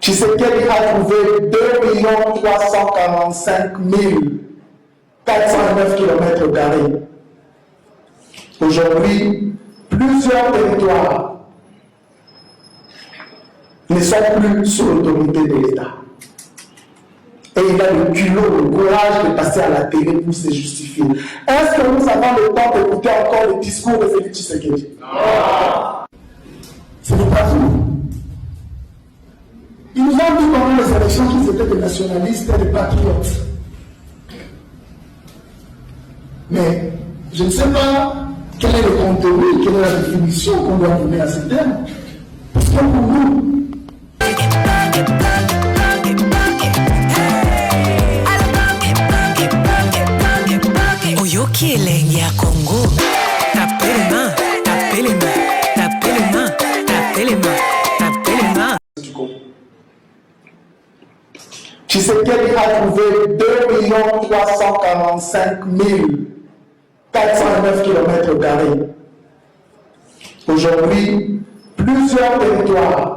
Tshisekedi a trouvé 2 345 409 km². Aujourd'hui, plusieurs territoires ne sont plus sous l'autorité de l'État. Et il a le culot, le courage de passer à la télé pour se justifier. Est-ce que nous avons le temps d'écouter encore le discours de Félix Tshisekedi? Non. Ce n'est pas tout. Ils nous ont dit pendant les élections qu'ils étaient des nationalistes et des patriotes. Mais je ne sais pas quel est le contenu, quelle est la définition qu'on doit donner à ces termes. Parce que pour nous, Oyoki elengi ya Congo. Tapez les mains, tapez les mains, tapez les mains, tapez les mains, tapez les mains. Tshisekedi a trouvé 2 345 409 km². Aujourd'hui, plusieurs territoires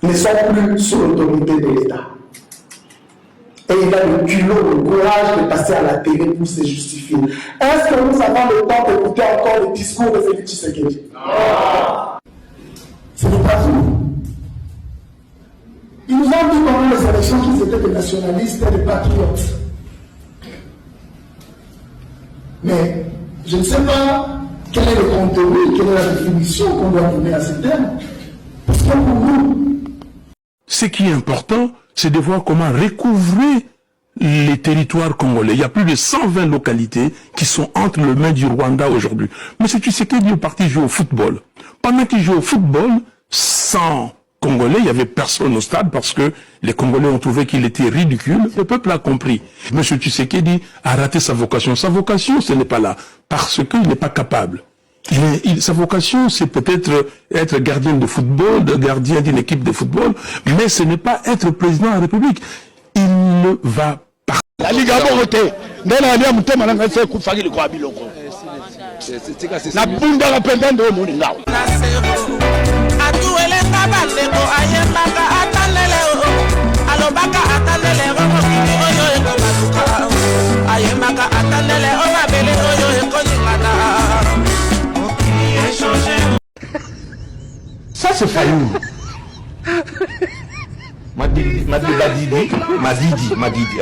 ne sont plus sous l'autorité de l'État. Et il a le culot, le courage de passer à la télé pour se justifier. Est-ce que nous avons le temps d'écouter encore le discours de Félix Tshisekedi? Non. Ce n'est pas tout. Ils nous ont dit pendant les élections qu'ils étaient des nationalistes et des patriotes. Mais je ne sais pas quel est le contenu, quelle est la définition qu'on doit donner à ces termes. Parce que pour nous, ce qui est important, c'est de voir comment recouvrer les territoires congolais. Il y a plus de 120 localités qui sont entre les mains du Rwanda aujourd'hui. Mais c'est Tshisekedi est parti jouer au football. Pendant qu'il joue au football, sans Congolais, il n'y avait personne au stade parce que les Congolais ont trouvé qu'il était ridicule. Le peuple a compris. M. Tshisekedi a raté sa vocation. Sa vocation, ce n'est pas là. Parce qu'il n'est pas capable. Sa vocation, c'est peut-être être gardien de football, gardien d'une équipe de football, mais ce n'est pas être président de la République. Il ne va pas. La Ligue a voté. La bunda la pendant de Moninga. Ça c'est Fayoum. Madidi. Fayoum, Madidi.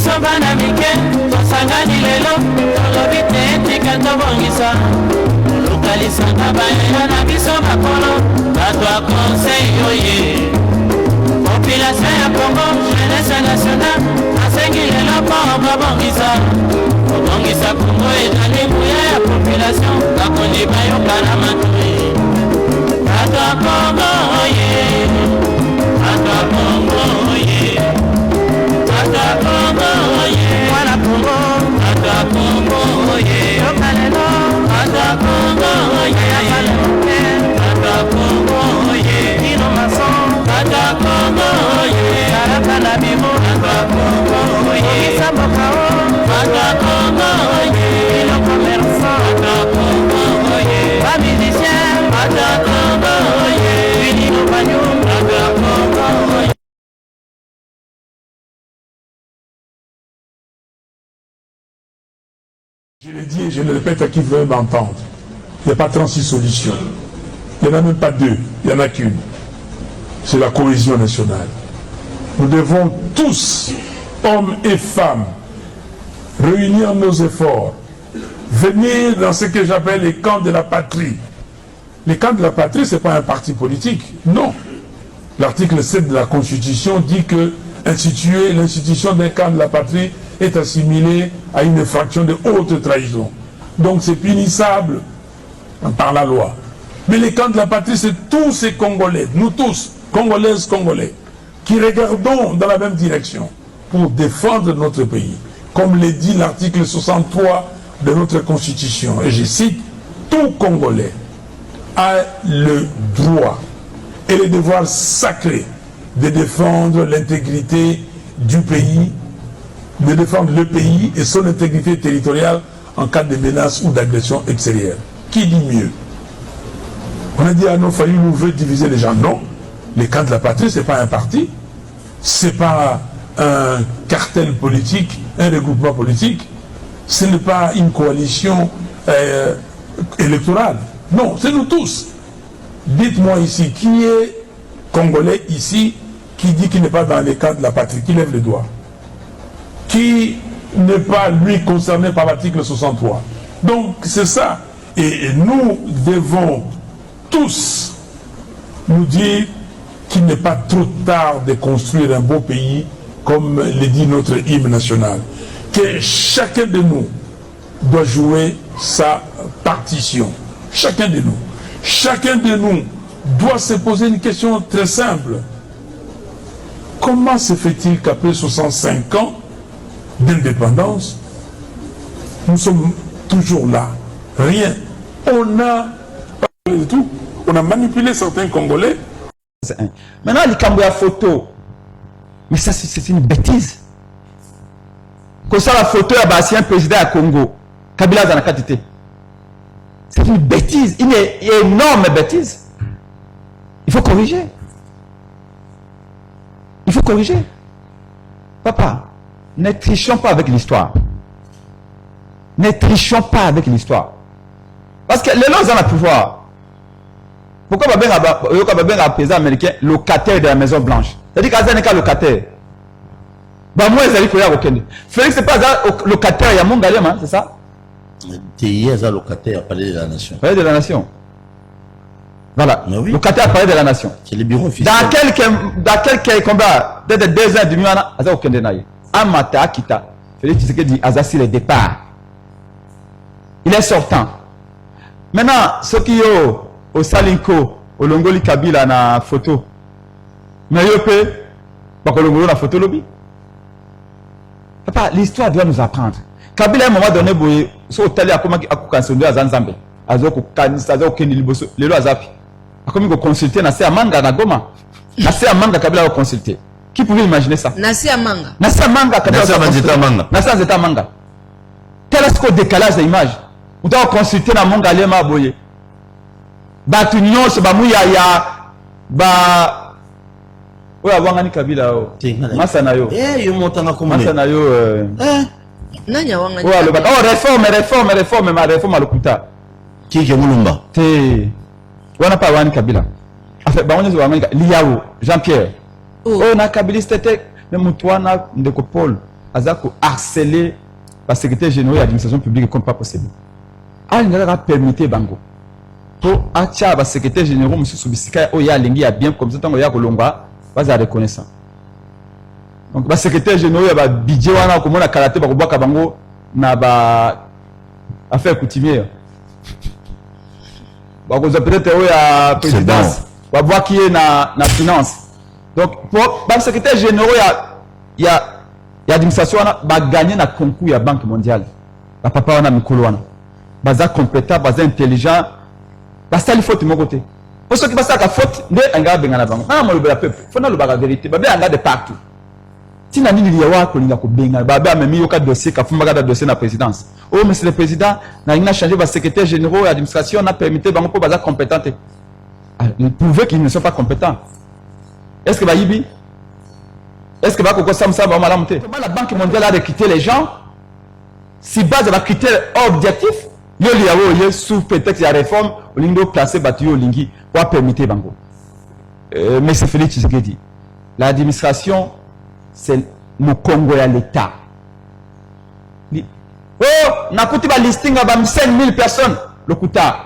Sobana mike, tosangani lelo, tolobite tika tobongisa. Lokalisanga bayaya na biso makolo, bato a conseil oye. Population ya Congo, jeunesse nationale, asengi lelo po babongisa. Kobongisa Congo ezali buya ya population, bakondi bayoka na matui. Bato a Congo oye, bato a Congo oye. Ata Congo oye, wana Congo, ata Congo oye, yokalelo, ata Congo oye, ata Congo oye, ino mason, ata Congo oye, karaka na bibo, ata Congo oye, isabokao, ata Congo oye, ino commerçant, ata Congo oye, ba musicien, ata Congo oye, ino banyum, ata Congo oye. Je le dis et je le répète à qui veut m'entendre. Il n'y a pas 36 solutions. Il n'y en a même pas 2. Il n'y en a qu'une. C'est la cohésion nationale. Nous devons tous, hommes et femmes, réunir nos efforts, venir dans ce que j'appelle les camps de la patrie. Les camps de la patrie, ce n'est pas un parti politique. Non. L'article 7 de la Constitution dit que instituer l'institution d'un camp de la patrie est assimilé à une infraction de haute trahison. Donc c'est punissable par la loi. Mais les camps de la patrie, c'est tous ces Congolais, nous tous, Congolaises, Congolais, qui regardons dans la même direction pour défendre notre pays. Comme le dit l'article 63 de notre Constitution, et je cite, tout Congolais a le droit et le devoir sacré de défendre l'intégrité du pays de défendre le pays et son intégrité territoriale en cas de menace ou d'agression extérieure. Qui dit mieux? On a dit à nos familles, nous veut diviser les gens. Non, les camps de la patrie, ce n'est pas un parti, ce n'est pas un cartel politique, un regroupement politique, ce n'est pas une coalition électorale. Non, c'est nous tous. Dites-moi ici, qui est Congolais ici qui dit qu'il n'est pas dans les camps de la patrie, qui lève le doigt? Qui n'est pas, lui, concerné par l'article 63? Donc, c'est ça. Et nous devons tous nous dire qu'il n'est pas trop tard de construire un beau pays, comme le dit notre hymne national. Que chacun de nous doit jouer sa partition. Chacun de nous. Chacun de nous doit se poser une question très simple. Comment se fait-il qu'après 65 ans d'indépendance, nous sommes toujours là? Rien. On a tout. On a manipulé certains Congolais. Maintenant, les Cambouya photo. Mais ça, c'est une bêtise. Comme ça, la photo est ancien président à Congo. Kabila Zanakatité. C'est une bêtise. Une énorme bêtise. Il faut corriger. Il faut corriger. Papa, ne trichons pas avec l'histoire. Ne trichons pas avec l'histoire. Parce que les lois ont le pouvoir. Pourquoi un président américain locataire de la Maison Blanche? C'est-à-dire qu'il y a un locataire. Félix, c'est pas un locataire, il y a mon galère, c'est ça? Il y a un locataire à Palais de la Nation. Palais de la Nation. Voilà. Oui. Locataire à Palais de la Nation. C'est le bureau officiel. Dans quelques combats, dès 2 ans et demi, il y a aucun dénaï. Amata Akita. Félix Tshisekedi dit Azasi le départ. Il est sortant. Maintenant, ceux qui ont au Salinko, au Longoli Kabila na photo. Mais il peut pas que Longoli na photo lobby. Papa, l'histoire doit nous apprendre. Kabila à un moment donné, sur hôtel a comment a Zanzambe. Azoko kanisa azoko kendi liboso. Lelo azapi. A comme il consulter na se amanga na Goma. Na se amanga Kabila a consulter. Qui pouvait imaginer ça? Nasi Amanga. Nasi Amanga Kabila. Nasi Amanga. Tel est ce décalage d'image. On doit consulter na monga lema boye. Batu nyonso ba muyaya ba oya wangani Kabila o. Masana yo. Yo montanga comme Masana yo Nanya wangani. Oh réforme ma réforme lokuta. Qui est Moulumba? Te wana pa wani Kabila. Enfin ba wani wangani Liao Jean-Pierre. Oh na Kabiliste te mais mutwana ndeko Paul azako harceler par secrétaire général de l'administration publique comme pas possible. Il n'a pas permis bango. Pour acha ba secrétaire général monsieur Soubisika oya lengi a bien comme ça tant oya kolonga pas à reconnaissant. Donc ba secrétaire général ba budget wana ko mona karaté ba ko baka bango na ba affaire coutumière. Ba ko peut-être oya présidence. Ba voir qui est na finance. Donc pour ba secrétaire général il y a administration wana ba gagner na concours ya Banque mondiale. Ba papa wana mikolo wana. Baza compétent, baza intelligent, basta il faut de mon côté. Pour ceux qui passent à la faute, ne anga bengana bango. Ah moi le peuple, faut na le baga vérité, ba anga de partout. Si na nini liawa ko linga ko benga, ba ba memi yo ka dossier ka fumba ka dossier na présidence. Oh monsieur le président, na ina changer ba secrétaire général administration na permettre bango pour baza compétent. Ils prouvaient qu'ils ne sont pas compétents. Est-ce que ba yibi? Est-ce que ba ko samsa ba malamuté? Comment la Banque mondiale a recruté les gens? Si base de critère objectif, yo liawo sous prétexte de la réforme, au lindo placer batu yo lingi pour permettre bango. Mais c'est Félix Tshisekedi. L'administration, c'est le Congo et l'État. Oh, n'a coûté ba listing à 5000 personnes. Le coûta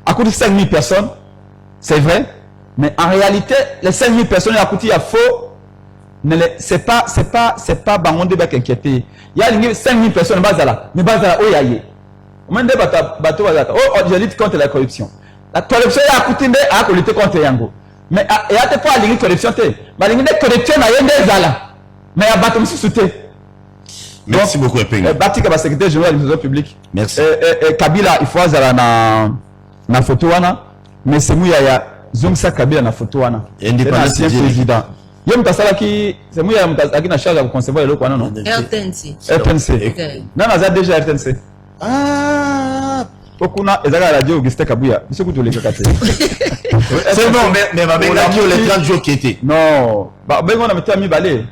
a coûté 5000 personnes. C'est vrai, mais en réalité, les 5000 personnes a coûté à faux. C'est pas bango de bak inquiété. Il y a 5000 personnes bazala, mais bazala oyaye. On m'a dit bateau bazala. Oh, je lutte contre la corruption. La corruption a coûté à lutter contre yango. Mais il y a pas la corruption té. Ba lingi de corruption na yende zala. Mais ya bateau monsieur souté. Merci beaucoup Epenga. Batika ba secrétaire général de l'administration publique. Merci. Kabila il faut azala na photo wana, mais c'est mouya ya Zongsa Kabila na photo wana. Indépendance président. Ye mutasala ki c'est moi ya mutasala ki na charge de concevoir le quoi non RTNC. Nana za déjà RTNC. Ah, Okuna ezaka radio Augustin Kabuya. Biso kuto le kakate. c'est bon, mais ma belle radio les 30 jours qui étaient. Non, bah ben on a mis ami balé.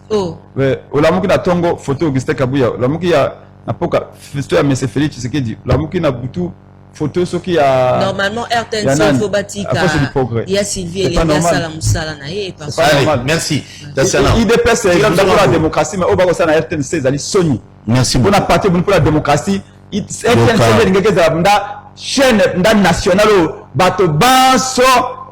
Oh. Ouais, olamuki na tongo photo Augustin Kabuya. Olamuki ya na poka festo ya Monsieur Félix Tshisekedi. Olamuki na butu photo soki ya normalement RTNC faut batika. Il y a Sylvie et Elia Salamoussala na ye parce que Allez, merci. IDPS c'est pour la démocratie mais au bako ça na RTNC ezali soni. Merci beaucoup. On a parti pour la démocratie. RTNC ngeke za nda chaîne nda nationale bato banso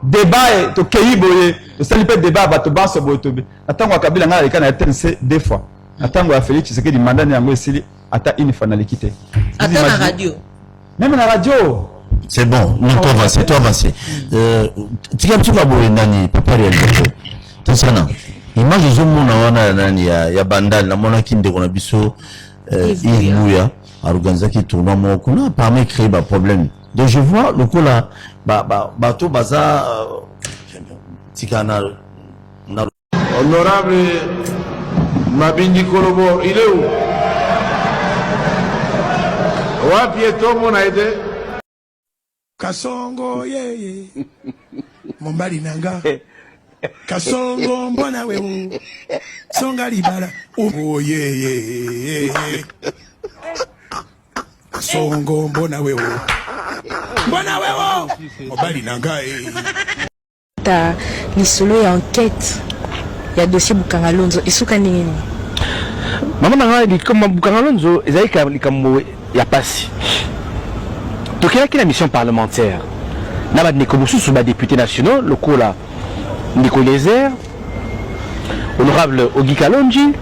débat to keiboye to salipe débat bato banso botobe. Atango akabila ngala leka na RTNC deux fois. Atango ya Félix Tshisekedi mandat yango esili ata une fois na likité. Attends la radio. Même la radio. C'est bon, non, toi avancé, toi avancé. Tu as tout d'abord nani, papa réel. C'est ça, non. Image de mon awana nani ya bandal, la monaki de konabiso, Irouya, Aruganzaki tournoi mon kuna, parmi créer un problème. Donc je vois le coup là, bateau baza, tikana. Honorable Mabindi Kolobo, il est où? Wapi etomo na ide Kasongo ye Mombali nanga Kasongo mbona wewe Songa libala oh ye Kasongo mbona wewe Mombali nanga ta lisolo ya enquête ya dossier Bukanga Lonzo isuka nini Maman nanga dit comme Bukanga Lonzo ezalika likambo ya pasi. Donc il y a une mission parlementaire. N'a pas de sous les députés nationaux, le coup là, Nico Lézer, honorable Ogi Kalonji,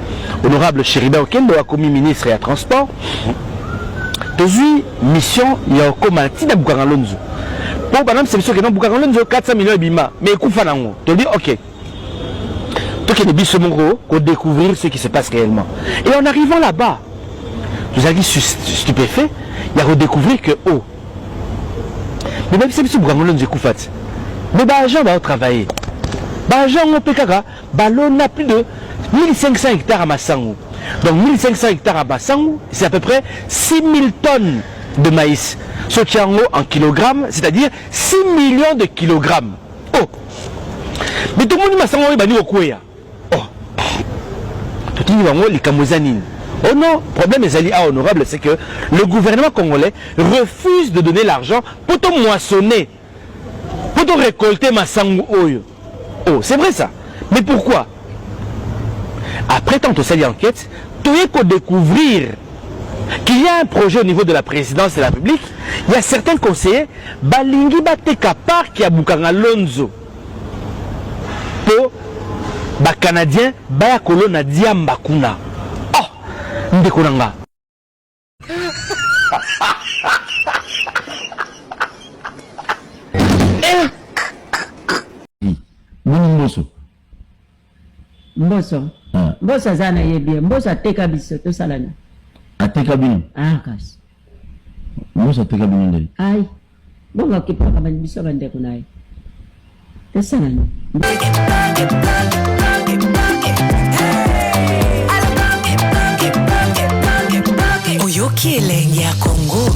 honorable Cheriba Okendo, a commis ministre et à transport. Deuxième mission, il y a comme un petit Bukanga Lonzo. Pour par exemple, c'est sûr que dans Bukanga Lonzo 400 millions de bima, mais écoute Fanango, tu dis ok. Donc il y a des bisomongos pour découvrir ce qui se passe réellement. Et en arrivant là-bas, vous avez stupéfait, il a redécouvert que oh, mais même si vous avez un coup mais les gens vont travailler. Les gens ont PKK, on a plus de 1500 hectares à Massango. Donc 1500 hectares à Massango, c'est à peu près 6000 tonnes de maïs. Ce qui est en kilogrammes, c'est-à-dire 6 millions de kilogrammes. Oh, mais tout le monde Massango est banni au Kouya. Oh, tout le monde les Kamozanines. Oh non, le problème est honorable, c'est que le gouvernement congolais refuse de donner l'argent pour te moissonner, pour te récolter ma sangu oyo. Oh, c'est vrai ça. Mais pourquoi? Après tant de cette enquête, tu es qu'à découvrir qu'il y a un projet au niveau de la présidence de la République. Il y a certains conseillers, balingi bateka par qui a Bukanga Lonzo pour ba Canadien, ba kolona diamba kuna. Ndekonanga. Mboso zana yebie mboso ateka biso to salana ateka bino kasi mboso ateka bino ndeli ai bonga kipaka bani biso bande kunaye to salana Oyoki elenge ya Congo